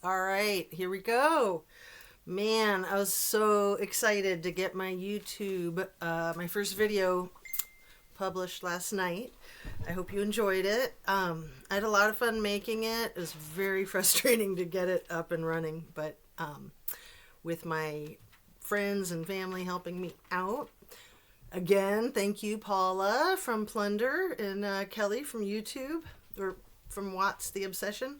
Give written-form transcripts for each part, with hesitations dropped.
All right, here we go. Man, I was so excited to get my my first video published last night. I hope you enjoyed it. I had a lot of fun making it. It was very frustrating to get it up and running, but with my friends and family helping me out. Again, thank you, Paula from Plunder and Kelly from YouTube or from Watts the Obsession.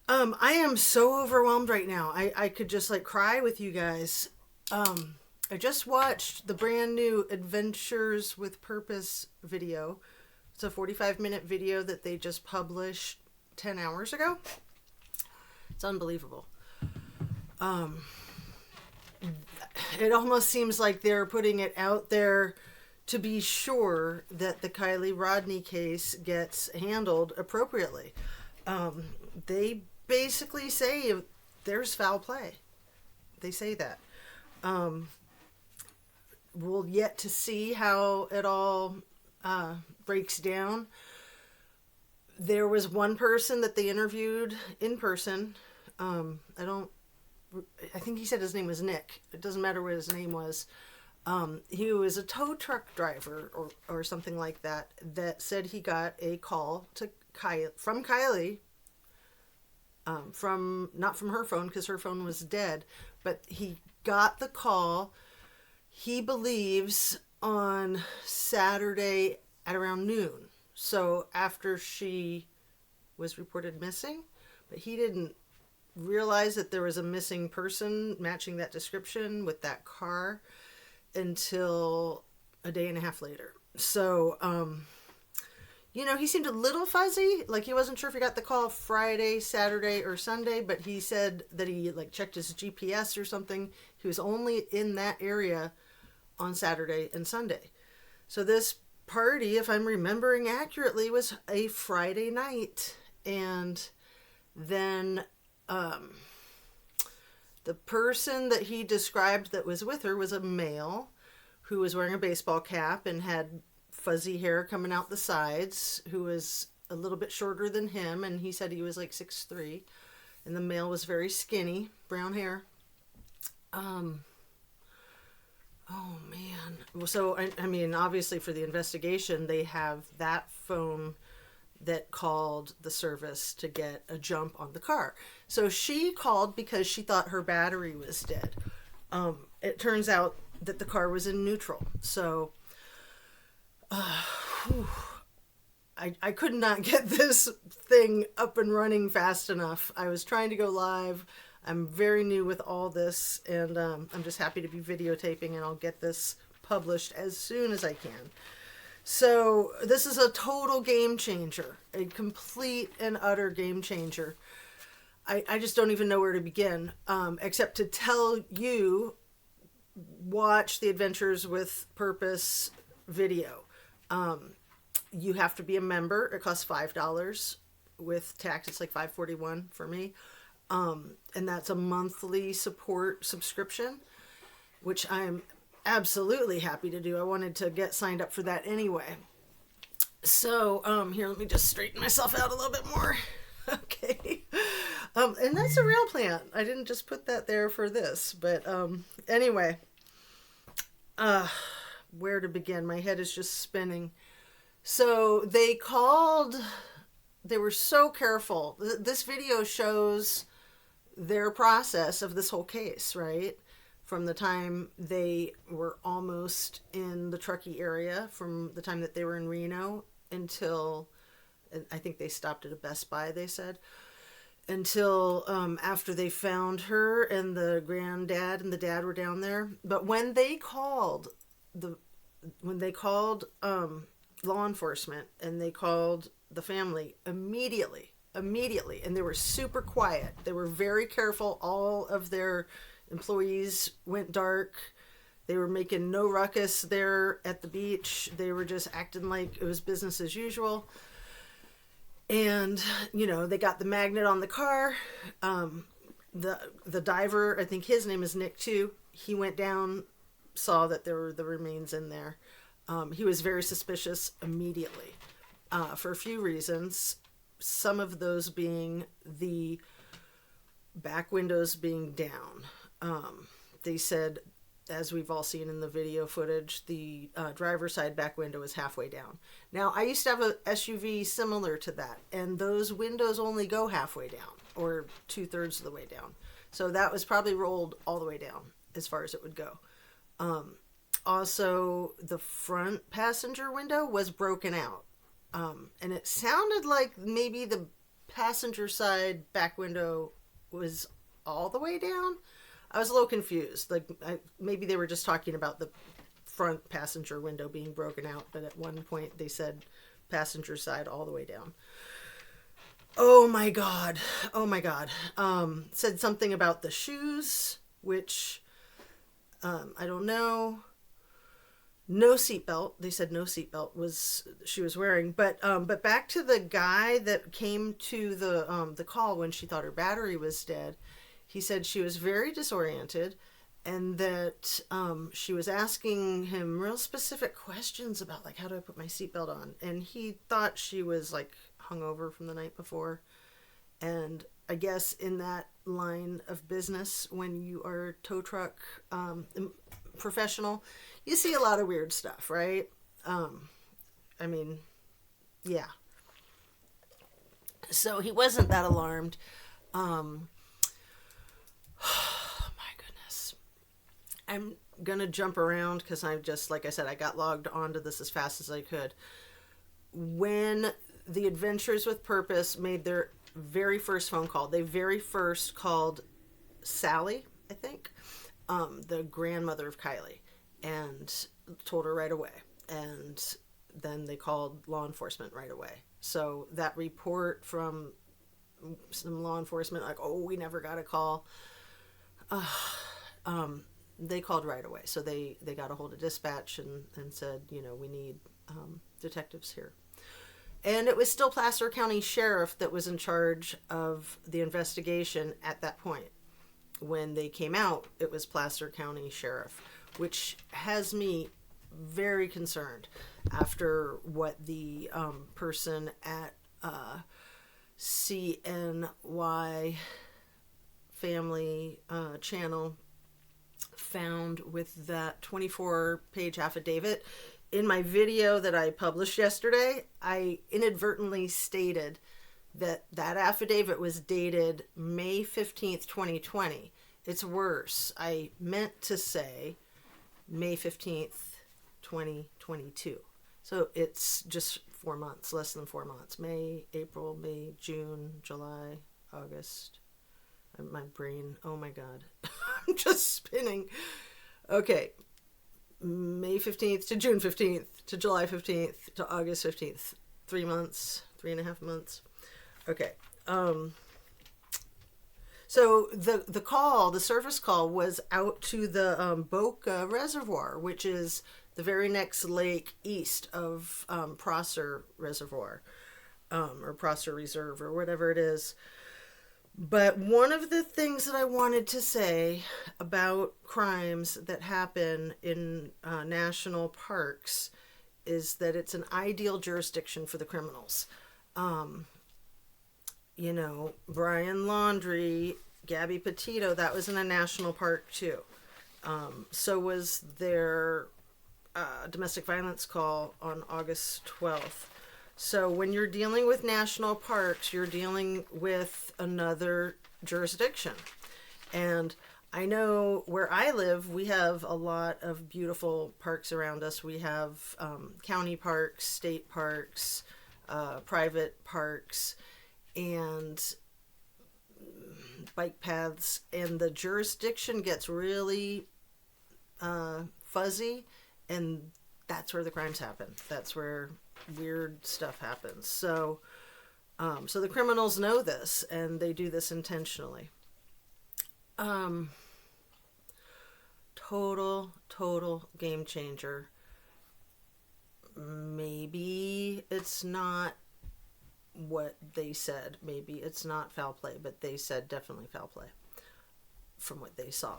I am so overwhelmed right now. I could just like cry with you guys. I just watched the brand new Adventures with Purpose video. It's a 45-minute video that they just published 10 hours ago. It's unbelievable. It almost seems like they're putting it out there to be sure that the Kylie Rodney case gets handled appropriately. They basically say there's foul play. They say that. We'll yet to see how it all breaks down. There was one person that they interviewed in person. I think he said his name was Nick. It doesn't matter what his name was. He was a tow truck driver or something like that said he got a call from Kylie, not from her phone because her phone was dead, but he got the call, he believes, on Saturday at around noon. So after she was reported missing, but he didn't realize that there was a missing person matching that description with that car until a day and a half later. So, he seemed a little fuzzy. Like he wasn't sure if he got the call Friday, Saturday, or Sunday, but he said that he checked his GPS or something. He was only in that area on Saturday and Sunday. So this party, if I'm remembering accurately, was a Friday night. And then the person that he described that was with her was a male who was wearing a baseball cap and had fuzzy hair coming out the sides, who was a little bit shorter than him, and he said he was like 6'3", and the male was very skinny, brown hair. Oh man. So I mean, obviously for the investigation, they have that phone that called the service to get a jump on the car. So she called because she thought her battery was dead. It turns out that the car was in neutral. So I could not get this thing up and running fast enough. I was trying to go live. I'm very new with all this, and I'm just happy to be videotaping, and I'll get this published as soon as I can. So this is a total game changer, a complete and utter game changer. I just don't even know where to begin, except to tell you, watch the Adventures with Purpose video. You have to be a member. It costs $5 with tax. It's like $5.41 for me. And that's a monthly support subscription, which I'm absolutely happy to do. I wanted to get signed up for that anyway. So, here, let me just straighten myself out a little bit more. Okay. And that's a real plant. I didn't just put that there for this, but, anyway, where to begin? My head is just spinning. So they were so careful. This video shows their process of this whole case, right? From the time they were almost in the Truckee area, from the time that they were in Reno until, I think they stopped at a Best Buy, they said, until after they found her and the granddad and the dad were down there. But when they called law enforcement and they called the family immediately, and they were super quiet. They were very careful. All of their employees went dark. They were making no ruckus there at the beach. They were just acting like it was business as usual. And, they got the magnet on the car. The diver, I think his name is Nick too. He went down, saw that there were the remains in there. He was very suspicious immediately for a few reasons. Some of those being the back windows being down. They said, as we've all seen in the video footage, the driver's side back window is halfway down. Now, I used to have a SUV similar to that, and those windows only go halfway down, or 2/3 of the way down. So that was probably rolled all the way down as far as it would go. Also, the front passenger window was broken out. And it sounded like maybe the passenger side back window was all the way down. I was a little confused. Like, maybe they were just talking about the front passenger window being broken out, but at one point they said passenger side all the way down. Oh my God. Oh my God. Said something about the shoes, which I don't know. No seatbelt. They said no seatbelt was she was wearing. But back to the guy that came to the call when she thought her battery was dead. He said she was very disoriented, and that she was asking him real specific questions about, like, how do I put my seatbelt on? And he thought she was, like, hungover from the night before. And I guess in that line of business, when you are a tow truck professional, you see a lot of weird stuff, right? I mean, yeah. So he wasn't that alarmed. Oh my goodness. I'm going to jump around because I'm just, like I said, I got logged onto this as fast as I could. When the Adventures with Purpose made their very first phone call, they very first called Sally, I think, the grandmother of Kylie, and told her right away. And then they called law enforcement right away. So that report from some law enforcement, like, oh, we never got a call, they called right away. So they got a hold of dispatch and said, you know, we need detectives here. And it was still Placer County Sheriff that was in charge of the investigation at that point. When they came out, it was Placer County Sheriff, which has me very concerned after what the person at CNY Family Channel found with that 24-page affidavit. In my video that I published yesterday, I inadvertently stated that affidavit was dated May 15th, 2020. It's worse. I meant to say May 15th, 2022. So it's just 4 months, less than 4 months. May, April, May, June, July, August. My brain, oh my God. I'm just spinning. Okay. May 15th to June 15th to July 15th to August 15th. 3 months, 3.5 months. Okay. So the call, the service call, was out to the Boca Reservoir, which is the very next lake east of Prosser Reservoir, or Prosser Reserve, or whatever it is. But one of the things that I wanted to say about crimes that happen in national parks is that it's an ideal jurisdiction for the criminals. You know, Brian Laundrie, Gabby Petito, that was in a national park too. So was their domestic violence call on August 12th. So when you're dealing with national parks, you're dealing with another jurisdiction. And I know where I live, we have a lot of beautiful parks around us. We have county parks, state parks, private parks, and bike paths. And the jurisdiction gets really fuzzy, and that's where the crimes happen. That's where weird stuff happens. So the criminals know this, and they do this intentionally. Total game changer. Maybe it's not what they said. Maybe it's not foul play, but they said definitely foul play from what they saw.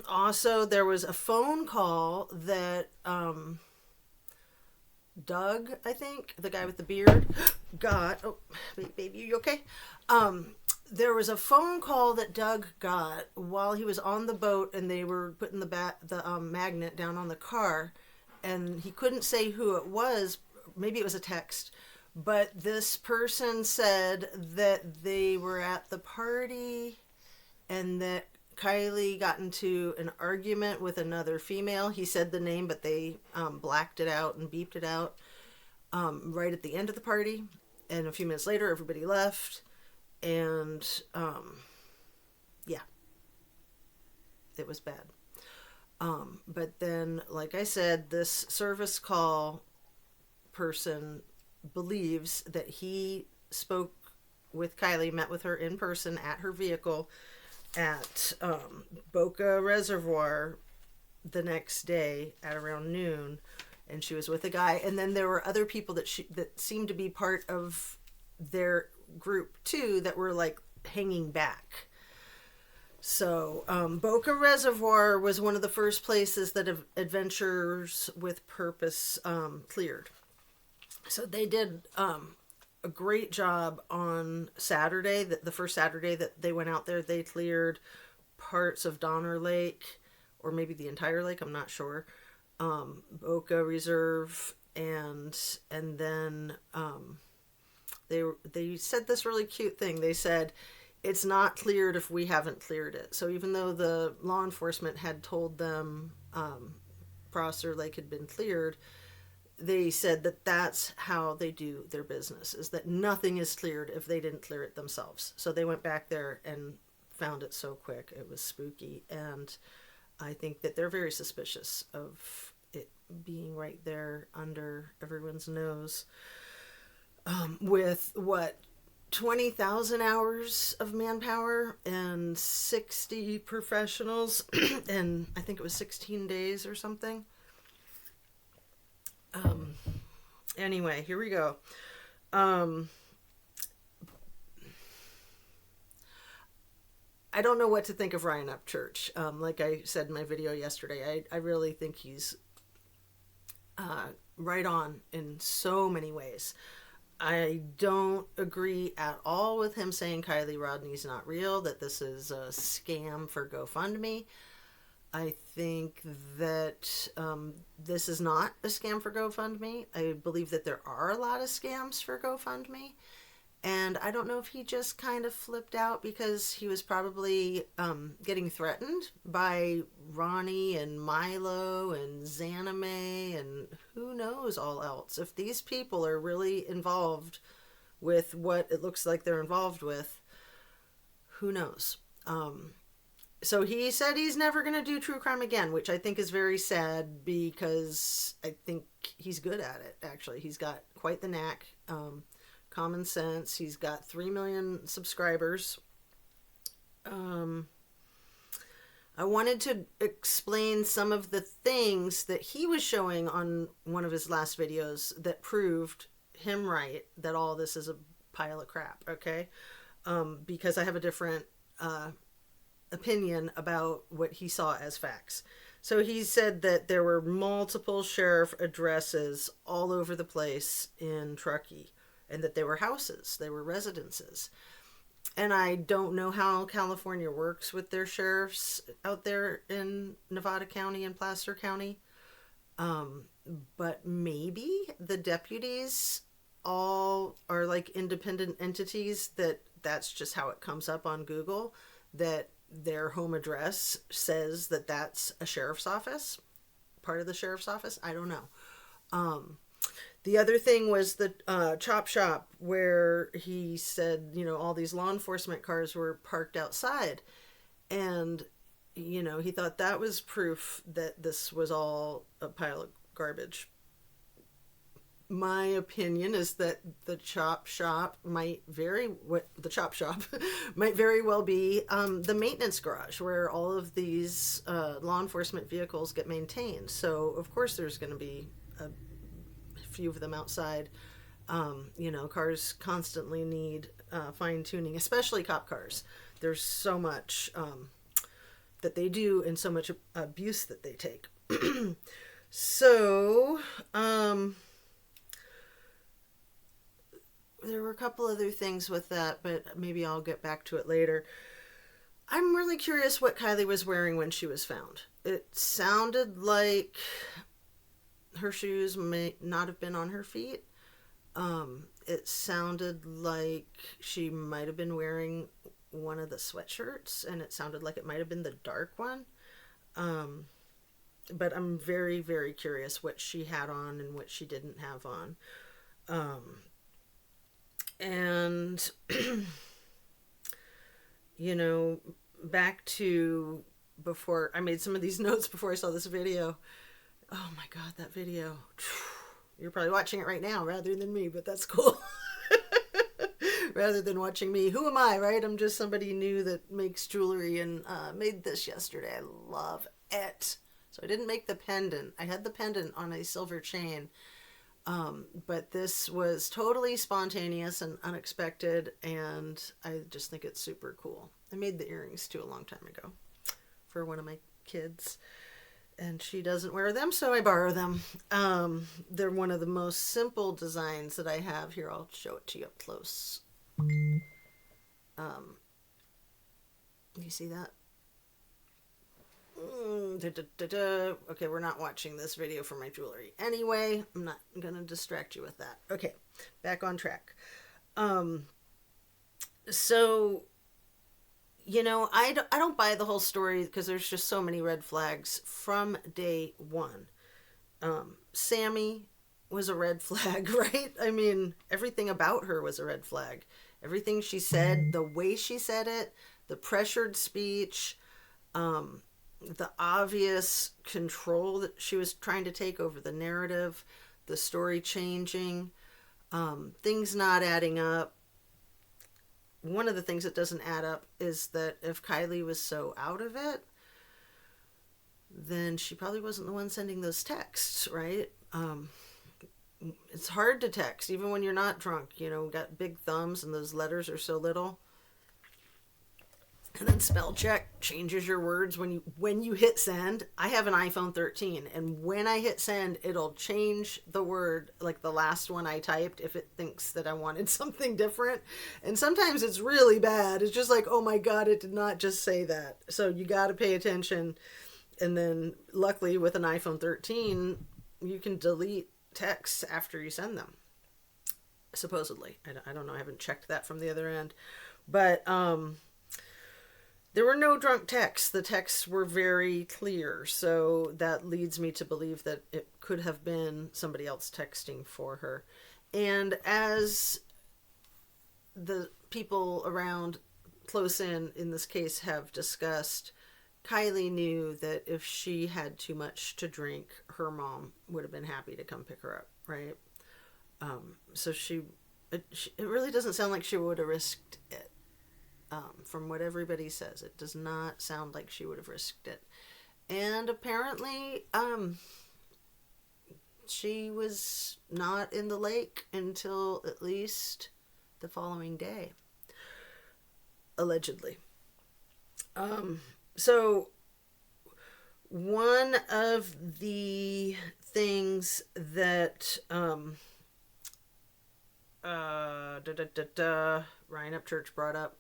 Also, there was a phone call that Doug, I think, the guy with the beard, got. Oh, baby, you okay? there was a phone call that Doug got while he was on the boat, and they were putting the magnet down on the car, and he couldn't say who it was. Maybe it was a text, but this person said that they were at the party and that Kylie got into an argument with another female. He said the name, but they blacked it out and beeped it out right at the end of the party. And a few minutes later, everybody left. And yeah, it was bad. But then, like I said, this service call person believes that he spoke with Kylie, met with her in person at her vehicle at Boca Reservoir the next day at around noon, and she was with a guy. And then there were other people that seemed to be part of their group too that were like hanging back. So Boca Reservoir was one of the first places that Adventures with Purpose cleared. So they did a great job on Saturday. The first Saturday that they went out there, they cleared parts of Donner Lake, or maybe the entire lake, I'm not sure. Boca Reserve, and then they said this really cute thing. They said, it's not cleared if we haven't cleared it. So even though the law enforcement had told them Prosser Lake had been cleared, they said that that's how they do their business, is that nothing is cleared if they didn't clear it themselves. So they went back there and found it so quick. It was spooky. And I think that they're very suspicious of it being right there under everyone's nose. With what, 20,000 hours of manpower and 60 professionals and I think it was 16 days or something. Anyway, here we go. I don't know what to think of Ryan Upchurch. Like I said in my video yesterday, I really think he's right on in so many ways. I don't agree at all with him saying Kylie Rodney's not real, that this is a scam for GoFundMe. I think that this is not a scam for GoFundMe. I believe that there are a lot of scams for GoFundMe. And I don't know if he just kind of flipped out because he was probably getting threatened by Ronnie and Milo and Zanime and who knows all else. If these people are really involved with what it looks like they're involved with, who knows? So he said he's never going to do true crime again, which I think is very sad because I think he's good at it, actually. He's got quite the knack. Common sense. He's got 3 million subscribers. I wanted to explain some of the things that he was showing on one of his last videos that proved him right, that all this is a pile of crap, okay? Because I have a different opinion about what he saw as facts. So he said that there were multiple sheriff addresses all over the place in Truckee, and that they were houses, they were residences. And I don't know how California works with their sheriffs out there in Nevada County and Placer County. But maybe the deputies all are like independent entities, that's just how it comes up on Google, that their home address says that that's a sheriff's office, part of the sheriff's office. I don't know. The other thing was the chop shop where he said, all these law enforcement cars were parked outside. And, he thought that was proof that this was all a pile of garbage. My opinion is that the chop shop might very well be the maintenance garage where all of these law enforcement vehicles get maintained. So, of course, there's going to be a few of them outside. Cars constantly need fine tuning, especially cop cars. There's so much that they do and so much abuse that they take. So there were a couple other things with that, but maybe I'll get back to it later. I'm really curious what Kylie was wearing when she was found. It sounded like her shoes may not have been on her feet. It sounded like she might have been wearing one of the sweatshirts, and it sounded like it might have been the dark one. Um, but I'm very, very curious what she had on and what she didn't have on. Um, and, you know, back to before I made some of these notes before I saw this video. Oh my God, that video. You're probably watching it right now rather than me, but that's cool. Rather than watching me. Who am I, right? I'm just somebody new that makes jewelry and made this yesterday. I love it. So I didn't make the pendant. I had the pendant on a silver chain. But this was totally spontaneous and unexpected, and I just think it's super cool. I made the earrings too a long time ago for one of my kids, and she doesn't wear them, so I borrow them. They're one of the most simple designs that I have. Here, I'll show it to you up close. You see that? Okay, we're not watching this video for my jewelry. Anyway, I'm not going to distract you with that. Okay, back on track. So, you know, I don't buy the whole story because there's just so many red flags from day one. Sammy was a red flag, right? I mean, everything about her was a red flag. Everything she said, the way she said it, the pressured speech, the obvious control that she was trying to take over the narrative, the story changing, things not adding up. One of the things that doesn't add up is that if Kylie was so out of it, then she probably wasn't the one sending those texts, right? It's hard to text, even when you're not drunk. You know, got big thumbs and those letters are so little. And then spell check changes your words when you hit send. I have an iPhone 13, and when I hit send, it'll change the word, like the last one I typed, if it thinks that I wanted something different. And sometimes it's really bad. It's just like, oh my God, it did not just say that. So you got to pay attention. And then luckily with an iPhone 13, you can delete texts after you send them. Supposedly. I don't know. I haven't checked that from the other end. But, there were no drunk texts. The texts were very clear. So that leads me to believe that it could have been somebody else texting for her. And as the people around close in this case have discussed, Kylie knew that if she had too much to drink, her mom would have been happy to come pick her up, right? So it really doesn't sound like she would have risked it. From what everybody says, it does not sound like she would have risked it. And apparently, she was not in the lake until at least the following day, allegedly. So one of the things that Ryan Upchurch brought up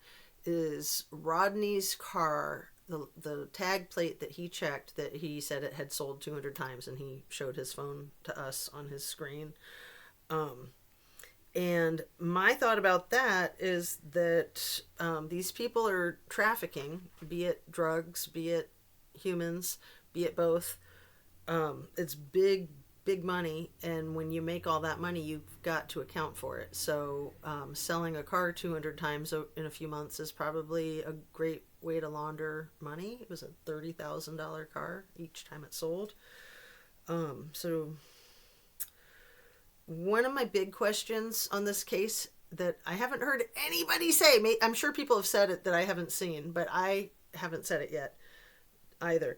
is Rodney's car, the tag plate that he checked, that he said it had sold 200 times, and he showed his phone to us on his screen. And my thought about that is that these people are trafficking, be it drugs, be it humans, be it both. It's big money, and when you make all that money, you've got to account for it. So selling a car 200 times in a few months is probably a great way to launder money. It was a $30,000 car each time it sold. So one of my big questions on this case that I haven't heard anybody say, I'm sure people have said it that I haven't seen, but I haven't said it yet either.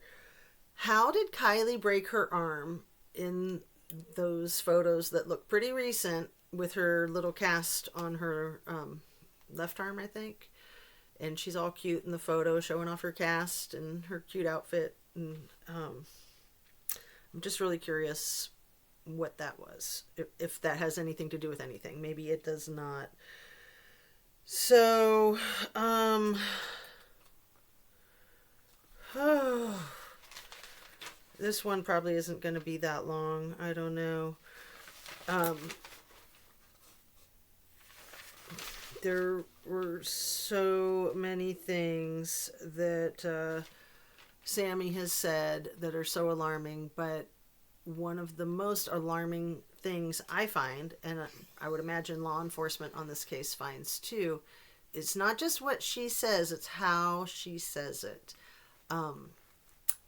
How did Kylie break her arm in those photos that look pretty recent, with her little cast on her left arm, I think? And she's all cute in the photo, showing off her cast and her cute outfit. And I'm just really curious what that was, if that has anything to do with anything. Maybe it does not. So, oh, this one probably isn't going to be that long. I don't know. Um, there were so many things that Sammy has said that are so alarming, but one of the most alarming things I find, and I would imagine law enforcement on this case finds too, it's not just what she says, it's how she says it.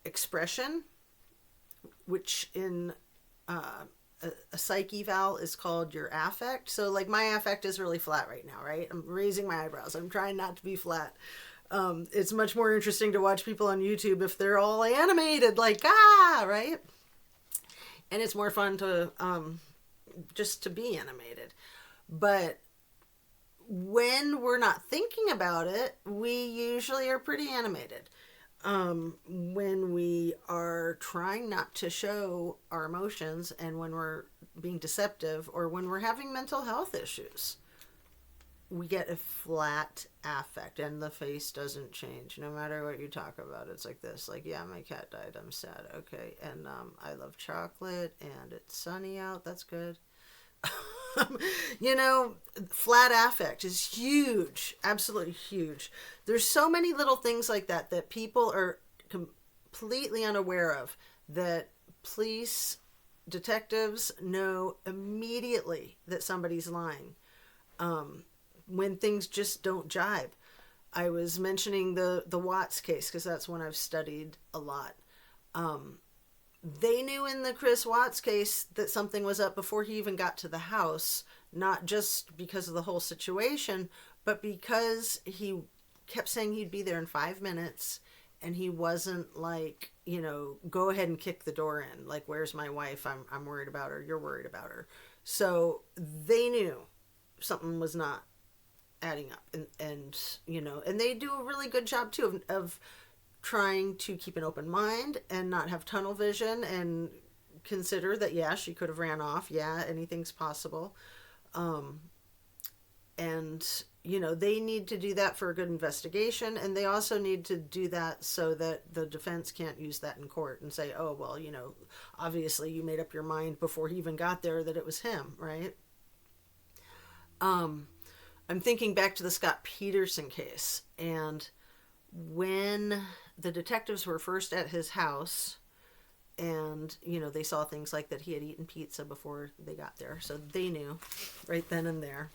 Expression, which in a psych eval is called your affect. So like my affect is really flat right now, right? I'm raising my eyebrows. I'm trying not to be flat. It's much more interesting to watch people on YouTube if they're all animated, like, right? And it's more fun to just to be animated. But when we're not thinking about it, we usually are pretty animated. When we are trying not to show our emotions, and when we're being deceptive, or when we're having mental health issues, we get a flat affect, and the face doesn't change no matter what you talk about. It's like this, like, yeah, my cat died, I'm sad, okay, and I love chocolate, and it's sunny out, that's good. You know, flat affect is huge, absolutely huge. There's so many little things like that that people are completely unaware of, that police detectives know immediately that somebody's lying. When things just don't jibe. I was mentioning the Watts case because that's one I've studied a lot. They knew in the Chris Watts case that something was up before he even got to the house, not just because of the whole situation, but because he kept saying he'd be there in 5 minutes, and he wasn't like, you know, go ahead and kick the door in. Like, where's my wife? I'm worried about her. You're worried about her. So they knew something was not adding up, and you know, and they do a really good job too of trying to keep an open mind and not have tunnel vision, and consider that, yeah, she could have ran off, yeah, anything's possible. And you know, they need to do that for a good investigation, and they also need to do that so that the defense can't use that in court and say, oh well, you know, obviously you made up your mind before he even got there that it was him, right? I'm thinking back to the Scott Peterson case, and when the detectives were first at his house, and you know, they saw things like that he had eaten pizza before they got there, so they knew right then and there,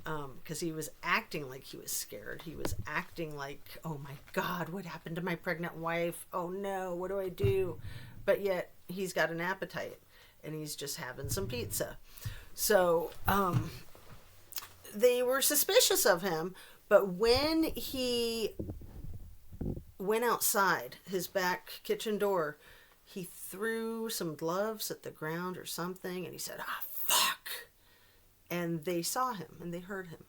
because he was acting like he was scared. He was acting like, oh my god, what happened to my pregnant wife? Oh no, what do I do? But yet he's got an appetite and he's just having some pizza. So they were suspicious of him, but when he went outside his back kitchen door, he threw some gloves at the ground or something, and he said, fuck. And they saw him and they heard him.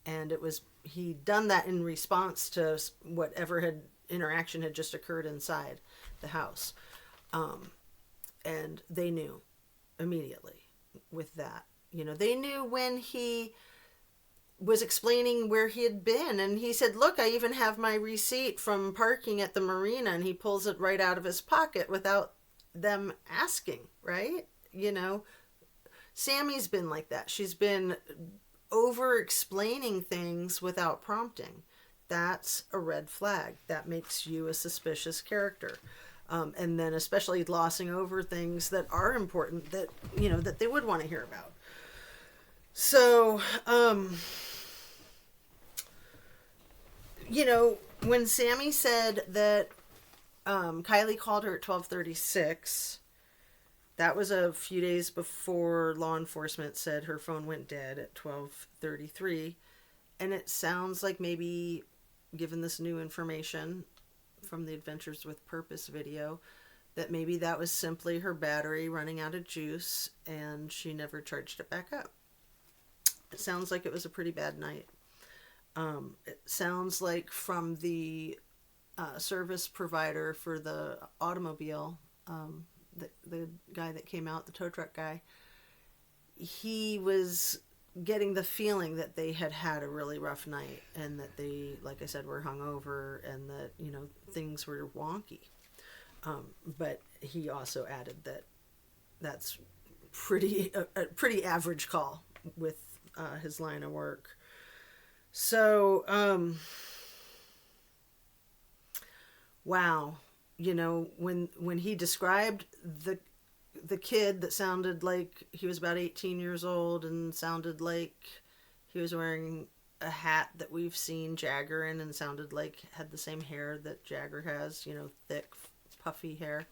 And it was, he'd done that in response to whatever interaction had just occurred inside the house. And they knew immediately with that. You know, they knew when he was explaining where he had been, and he said, look, I even have my receipt from parking at the marina, and he pulls it right out of his pocket without them asking, right? You know, Sammy's been like that. She's been over explaining things without prompting. That's a red flag. That makes you a suspicious character. And then especially glossing over things that are important, that, you know, that they would want to hear about. So, you know, when Sammy said that Kylie called her at 12:36, that was a few days before law enforcement said her phone went dead at 12:33. And it sounds like, maybe, given this new information from the Adventures with Purpose video, that maybe that was simply her battery running out of juice and she never charged it back up. It sounds like it was a pretty bad night. It sounds like from the service provider for the automobile, the guy that came out, the tow truck guy, he was getting the feeling that they had had a really rough night and that they, like I said, were hungover and that, you know, things were wonky. But he also added that that's a pretty average call with his line of work. So, wow, you know, when he described the kid that sounded like he was about 18 years old and sounded like he was wearing a hat that we've seen Jagger in and sounded like had the same hair that Jagger has, you know, thick, puffy hair.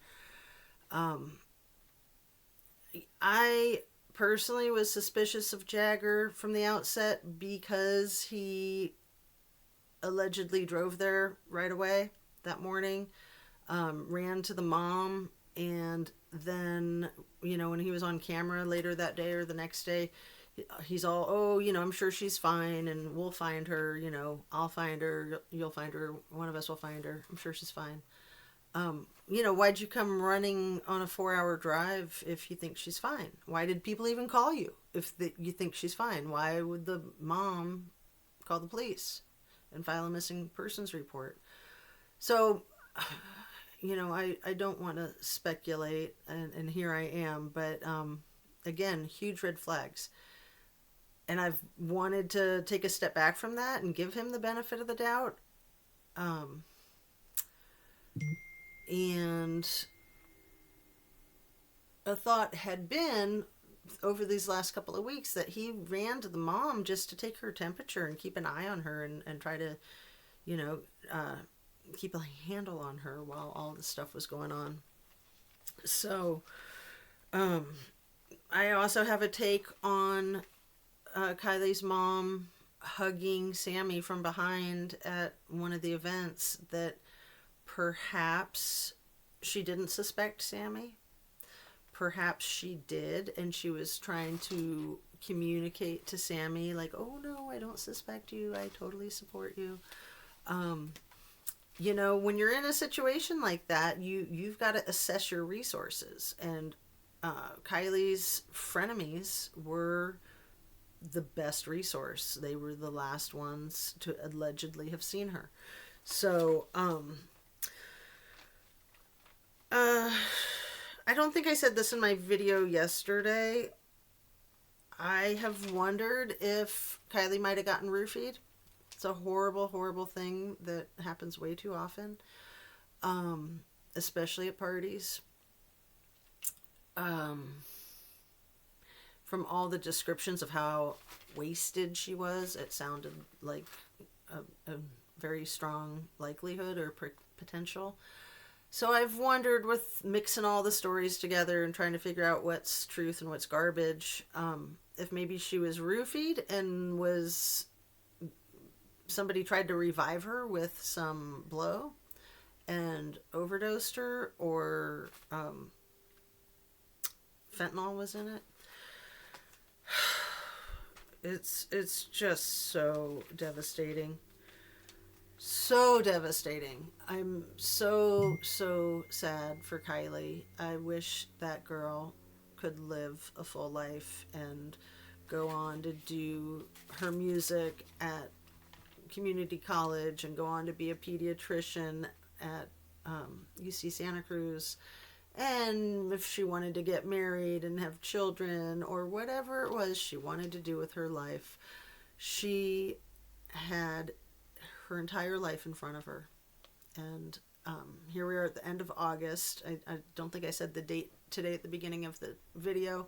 I personally was suspicious of Jagger from the outset because he allegedly drove there right away that morning, ran to the mom, and then, you know, when he was on camera later that day or the next day, he's all, oh, you know, I'm sure she's fine and we'll find her, you know, I'll find her, you'll find her, one of us will find her, I'm sure she's fine. You know, why'd you come running on a 4-hour drive if you think she's fine? Why did people even call you if you think she's fine? Why would the mom call the police and file a missing persons report? So, you know, I don't want to speculate, and here I am, but again, huge red flags. And I've wanted to take a step back from that and give him the benefit of the doubt. And a thought had been over these last couple of weeks that he ran to the mom just to take her temperature and keep an eye on her and try to, you know, keep a handle on her while all this stuff was going on. So, I also have a take on Kylie's mom hugging Sammy from behind at one of the events, that perhaps she didn't suspect Sammy. Perhaps she did, and she was trying to communicate to Sammy, like, oh no, I don't suspect you, I totally support you. You know, when you're in a situation like that, you've got to assess your resources. And Kylie's frenemies were the best resource. They were the last ones to allegedly have seen her. So, I don't think I said this in my video yesterday. I have wondered if Kylie might have gotten roofied. It's a horrible, horrible thing that happens way too often, especially at parties. From all the descriptions of how wasted she was, it sounded like a very strong likelihood or potential. So I've wondered, with mixing all the stories together and trying to figure out what's truth and what's garbage, if maybe she was roofied and somebody tried to revive her with some blow and overdosed her, or fentanyl was in it. It's just so devastating. So devastating. I'm so sad for Kylie. I wish that girl could live a full life and go on to do her music at community college and go on to be a pediatrician at UC Santa Cruz. And if she wanted to get married and have children or whatever it was she wanted to do with her life, she had her entire life in front of her. And here we are at the end of August. I don't think I said the date today at the beginning of the video.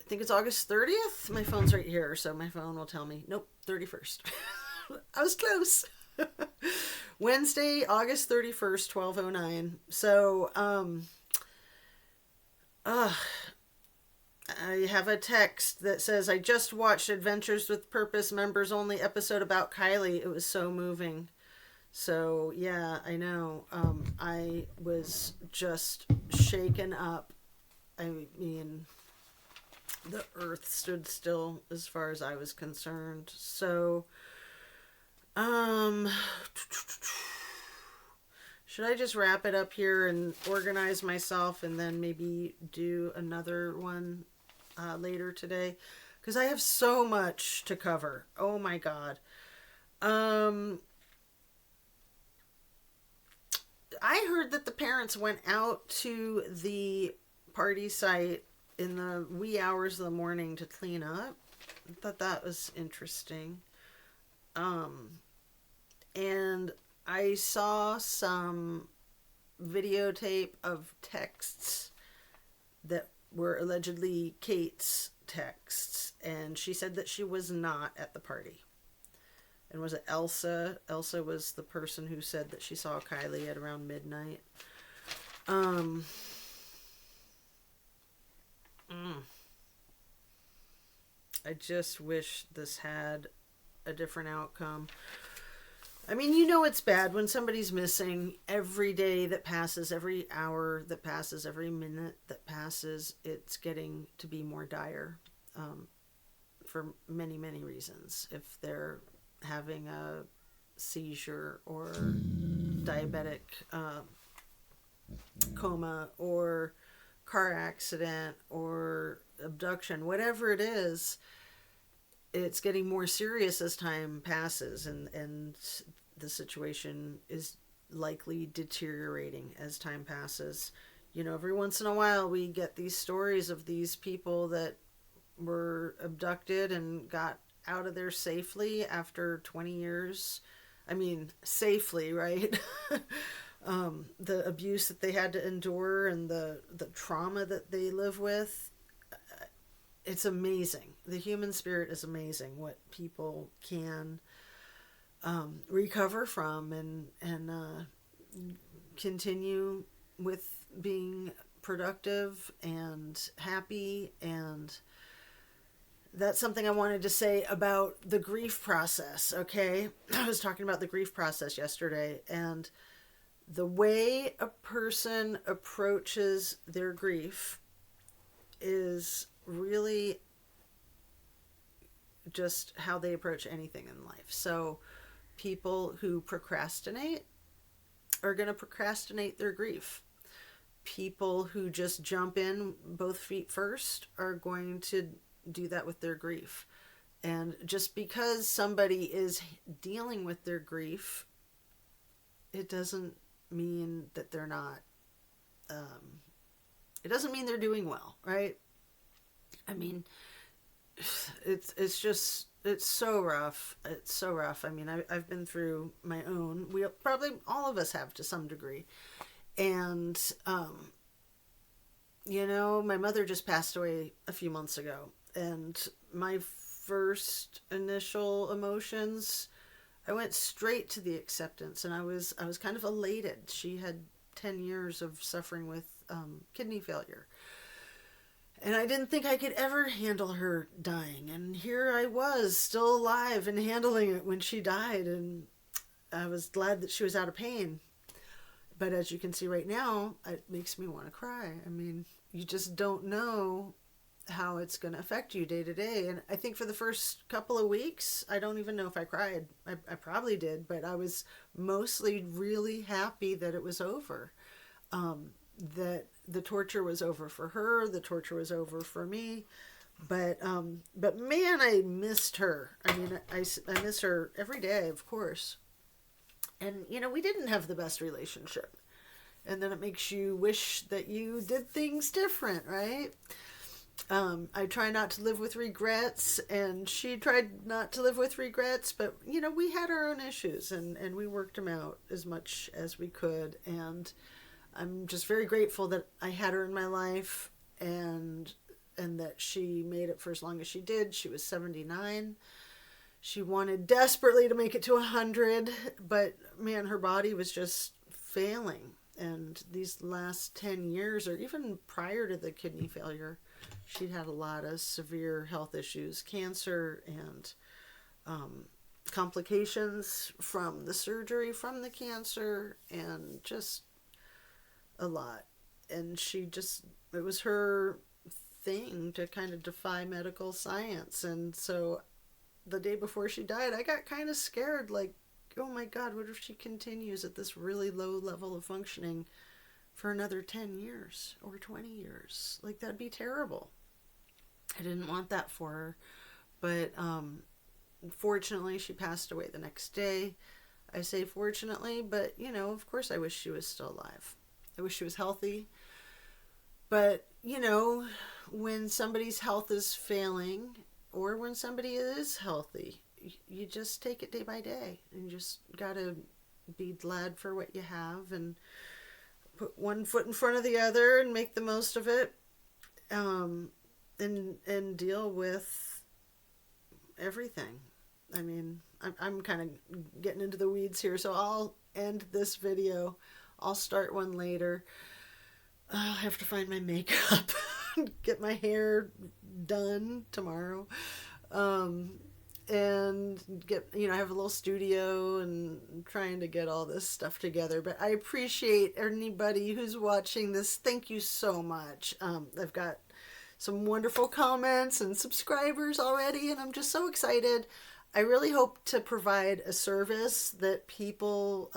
I think it's August 30th. My phone's right here, so my phone will tell me. Nope, 31st. I was close. Wednesday, August 31st, 12:09. So, I have a text that says, I just watched Adventures with Purpose members only episode about Kylie. It was so moving. So, yeah, I know. I was just shaken up. I mean, the earth stood still as far as I was concerned. So, should should I just wrap it up here and organize myself and then maybe do another one later today? Because I have so much to cover. Oh my God. I heard that the parents went out to the party site in the wee hours of the morning to clean up. I thought that was interesting. And I saw some videotape of texts that were allegedly Kate's texts, and she said that she was not at the party. And was it Elsa? Elsa was the person who said that she saw Kylie at around midnight. I just wish this had a different outcome. I mean, you know it's bad when somebody's missing. Every day that passes, every hour that passes, every minute that passes, it's getting to be more dire for many, many reasons. If they're having a seizure or diabetic coma or car accident or abduction, whatever it is, it's getting more serious as time passes, and the situation is likely deteriorating as time passes. You know, every once in a while we get these stories of these people that were abducted and got out of there safely after 20 years. I mean, safely, right? The abuse that they had to endure and the trauma that they live with. It's amazing. The human spirit is amazing, what people can recover from and continue with being productive and happy. And that's something I wanted to say about the grief process, okay? I was talking about the grief process yesterday, and the way a person approaches their grief is really just how they approach anything in life. So people who procrastinate are going to procrastinate their grief. People who just jump in both feet first are going to do that with their grief. And just because somebody is dealing with their grief, it doesn't mean that they're not, it doesn't mean they're doing well, right? I mean, it's just, it's so rough. It's so rough. I mean, I've been through my own, we probably, all of us have to some degree. And, you know, my mother just passed away a few months ago, and my first initial emotions, I went straight to the acceptance, and I was kind of elated. She had 10 years of suffering with kidney failure. And I didn't think I could ever handle her dying. And here I was, still alive and handling it when she died. And I was glad that she was out of pain. But as you can see right now, it makes me want to cry. I mean, you just don't know how it's going to affect you day to day. And I think for the first couple of weeks, I don't even know if I cried. I probably did, but I was mostly really happy that it was over. That the torture was over for her, the torture was over for me. But man, I missed her. I mean, I miss her every day, of course. And, you know, we didn't have the best relationship. And then it makes you wish that you did things different, right? I try not to live with regrets, and she tried not to live with regrets, but, you know, we had our own issues, and we worked them out as much as we could. And I'm just very grateful that I had her in my life, and that she made it for as long as she did. She was 79. She wanted desperately to make it to 100, but man, her body was just failing. And these last 10 years, or even prior to the kidney failure, she'd had a lot of severe health issues, cancer, and complications from the surgery, from the cancer, and just a lot. And she just, it was her thing to kind of defy medical science. And so the day before she died, I got kind of scared, like, oh my God, what if she continues at this really low level of functioning for another 10 years or 20 years? Like, that'd be terrible. I didn't want that for her. But fortunately, she passed away the next day. I say fortunately, but of course, I wish she was still alive. I wish she was healthy. But, when somebody's health is failing or when somebody is healthy, you just take it day by day and you just got to be glad for what you have and put one foot in front of the other and make the most of it, and deal with everything. I mean, I'm kind of getting into the weeds here, so I'll end this video. I'll start one later. I'll have to find my makeup, get my hair done tomorrow, and get, I have a little studio and I'm trying to get all this stuff together. But I appreciate anybody who's watching this. Thank you so much. I've got some wonderful comments and subscribers already, and I'm just so excited. I really hope to provide a service that people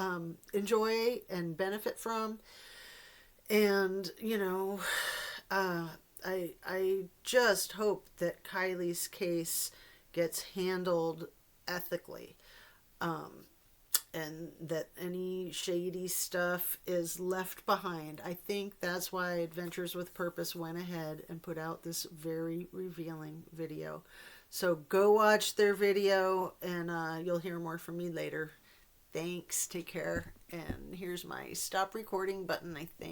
enjoy and benefit from. And, I just hope that Kylie's case gets handled ethically, and that any shady stuff is left behind. I think that's why Adventures with Purpose went ahead and put out this very revealing video. So go watch their video, and you'll hear more from me later. Thanks. Take care. And here's my stop recording button, I think.